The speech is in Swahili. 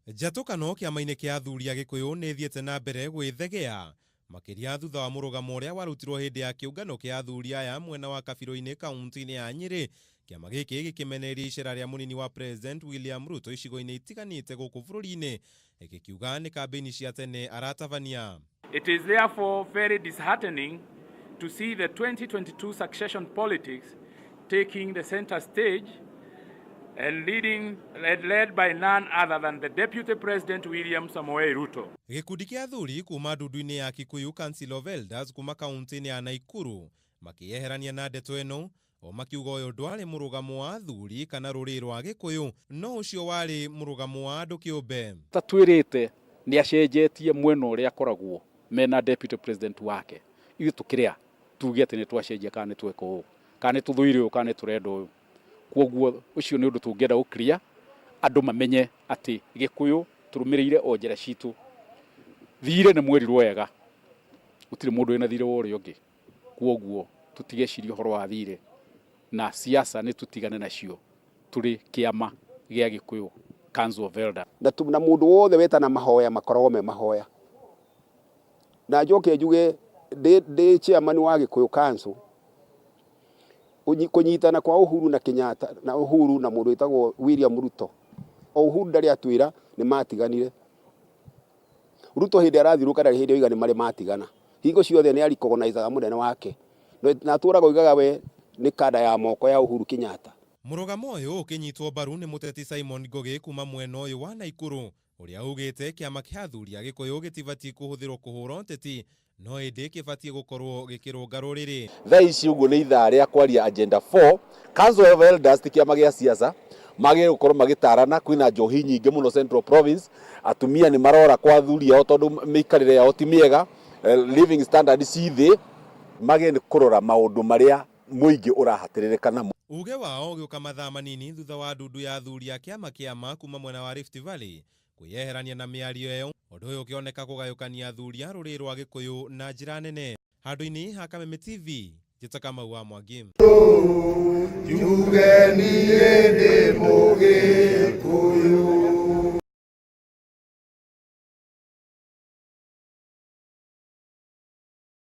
Njatũkano kĩama-inĩ kĩa athuri a Gikuyu nĩ thiĩte na mbere gwĩthegea makĩria thutha wa murugamo ũrĩa warutirwo hĩndĩ ya kiungano kĩa athuri aya mwena wa kabiru-ini kaunti-ini ya Nyeri. Kĩama gĩkĩ gĩkĩmenereria icera rĩa munini wa President William Ruto icigo-ini itiganite gũkũ bũrũri-inĩ, gĩkiuga nĩ kambĩini cia tene aratabania. It is therefore very disheartening to see the 2022 succession politics taking the center stage and led by none other than the Deputy President William Ruto. Gikundi kĩa athuri kuma Ndundu-inĩ ya Kikuyu Council of Elders kuma kaunti-ini ya Naikuru makĩyeherania na ndeto ĩno, o makiuga ũyũ ndwarĩ murugamo wa athuri kana rũrĩrĩ rwa Gikuyu, no ũcio warĩ murugamo wa andũ kĩũmbe. Tatwĩrĩte nĩ acenjetie mwena ũrĩa akoragwo mena Deputy President wake. Ithuĩ tũkĩrĩa tuge atĩ nĩ twacenjia kana nĩ tweka ũũ, kana nĩ tũthũire ũũ kana nĩ tũrenda ũũ. Kwoguo ucio nĩ ũndũ tũngĩenda ũkria andũ mamenye atĩ Gikuyu tũrũmĩrĩire o njĩra citũ. Thire nĩ mwerirwo wega, gũtirĩ mũndũ wĩna thire ũrĩa ũngĩ. Kwoguo tũtigeciria ũhoro wa thire na siasa nĩ tũtigane nacio. Tũrĩ kĩama gĩa Gikuyu Council of Elders. Na mũndũ wothe wetana mahoya makoragwo me mahoya. Na njoke njuge ndĩ chairman wa Gikuyu Council, kunyitana kwa Uhuru na Kenyatta na Uhuru na mundu witagwo William Ruto. O Uhuru ndari atwira ni matiganire. Ruto hindi arathiruka ndari hindi oiga ni mari matigana. Hingo ciothe ni aricognize munene wake. Na turaga oigaga we ni kada ya moko ya Uhuru Kenyatta. Murugamo ũyũ ũkĩnyitwo mbaru nĩ mũteti Simon Ngugi kuma mwena ũyũ wa Naikuru, ũrĩa augĩte kĩama kĩa athuri a Gikuyu gĩtibatiĩ kũhũthĩrwo kũhũra ũteti, no ĩndĩ kĩbatiĩ gũkorwo gĩkĩrũnga rũrĩrĩ. Thaa ici ũguo nĩ ithaa rĩa kwaria agenda 4. Council of Elders ti kĩama gĩa siasa, magĩrĩire gũkorwo magĩtarana. Kwĩna njohi nyingĩ mũno Central Province, atumia nĩ marora kwa athuri ao tondũ mĩikarĩre yao ti mĩega, living standard ci thĩ, magĩrĩire kũrora maũndũ marĩa mũingĩ ũrahatĩrĩrĩka namo. Uuge wao ũgĩũka mathaa manini thutha wa ndundu ya athuri a kĩama kuma mwena wa Rift Valley kwĩyeherania na mĩario ĩyo, ũndũ ũyũ ũkĩoneka kũgayũkania athuri a rũrĩrĩ rwa Gikuyu na njĩra nene. Handũ-inĩ ha Kameme TV, njĩta Kamau wa Mwangi.